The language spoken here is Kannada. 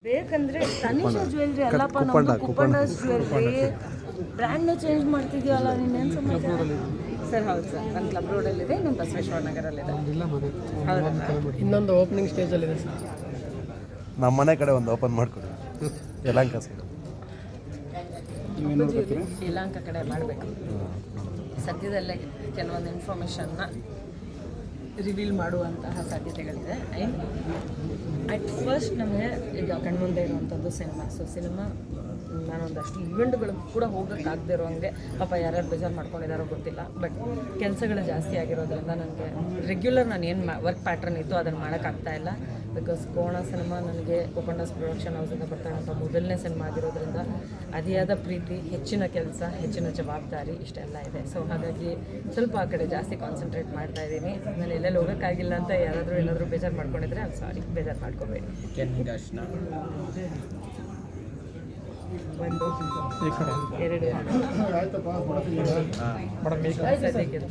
ಬೇಕಂದ್ರೆ ತನಿಷಾ ಜ್ಯುವೆಲ್ರಿ ಅಲ್ಲಪ್ಪ, ನಮ್ದು ಕುಪ್ಪಣ್ಣಸ್ ಜ್ಯುವೆಲ್ರಿ ಬ್ರ್ಯಾಂಡ್ನ ಚೇಂಜ್ ಮಾಡ್ತಿದ್ಯಲ್ಲ, ನೀನೇನು ಸಮಾಚಾರ ಸರ್? ಹೌದು ಸರ್, ನನ್ನ ಕ್ಲಬ್ ರೋಡಲ್ಲಿದೆ, ಇನ್ನೊಂದು ಬಸವೇಶ್ವರ ನಗರಲ್ಲಿದೆ. ಇನ್ನೊಂದು ಓಪನಿಂಗ್ ಸ್ಟೇಜಲ್ಲಿದೆ ಸರ್. ನಮ್ಮ ಮನೆ ಕಡೆ ಒಂದು ಓಪನ್ ಮಾಡಿಕೊಡಿ, ಯಲಹಂಕ ಸರ್. ಯಲಹಂಕ ಕಡೆ ಮಾಡಬೇಕು. ಸದ್ಯದಲ್ಲೇ ಕೆಲವೊಂದು ಇನ್ಫಾರ್ಮೇಷನ್ನ ರಿವೀಲ್ ಮಾಡುವಂತಹ ಸಾಧ್ಯತೆಗಳಿದೆ. ಆ್ಯಂಡ್ ಅಟ್ ಫಸ್ಟ್ ನಮಗೆ ಈಗ ಕಣ್ಮುಂದೆ ಇರುವಂಥದ್ದು ಸಿನಿಮಾ. ಸೊ ಸಿನಿಮಾ ನಾನೊಂದಷ್ಟು ಇವೆಂಟ್ಗಳು ಕೂಡ ಹೋಗೋಕ್ಕಾಗದೇ ಇರೋ ಹಂಗೆ ಪಾಪ ಯಾರ್ಯಾರು ಬೇಜಾರು ಮಾಡ್ಕೊಂಡಿದ್ದಾರೋ ಗೊತ್ತಿಲ್ಲ. ಬಟ್ ಕೆಲಸಗಳು ಜಾಸ್ತಿ ಆಗಿರೋದ್ರಿಂದ ನನಗೆ ರೆಗ್ಯುಲರ್ ನಾನು ಏನು ವರ್ಕ್ ಪ್ಯಾಟ್ರನ್ ಇತ್ತು ಅದನ್ನು ಮಾಡೋಕ್ಕಾಗ್ತಾ ಇಲ್ಲ. ಬಿಕಾಸ್ ಕೋಣ ಸಿನಿಮಾ ನನಗೆ ಕುಪ್ಪಣ್ಣಸ್ ಪ್ರೊಡಕ್ಷನ್ ಹೌಸಿಂದ ಬರ್ತಾರಂಥ ಮೊದಲನೇ ಸಿನಿಮಾ ಆಗಿರೋದ್ರಿಂದ ಅತಿಯಾದ ಪ್ರೀತಿ, ಹೆಚ್ಚಿನ ಕೆಲಸ, ಹೆಚ್ಚಿನ ಜವಾಬ್ದಾರಿ ಇಷ್ಟೆಲ್ಲ ಇದೆ. ಸೊ ಹಾಗಾಗಿ ಸ್ವಲ್ಪ ಆ ಕಡೆ ಜಾಸ್ತಿ ಕಾನ್ಸಂಟ್ರೇಟ್ ಮಾಡ್ತಾ ಇದ್ದೀನಿ. ನಾನು ಎಲ್ಲೆಲ್ಲಿ ಹೋಗೋಕ್ಕಾಗಿಲ್ಲ ಅಂತ ಯಾರಾದರೂ ಏನಾದರೂ ಬೇಜಾರು ಮಾಡ್ಕೊಂಡಿದ್ರೆ ಅದು ಸಾರಿ, ಬೇಜಾರು ಮಾಡ್ಕೋಬೇಡಿ. ಒಂದು 2 ಸದ್ಯಕ್ಕಿದೆ.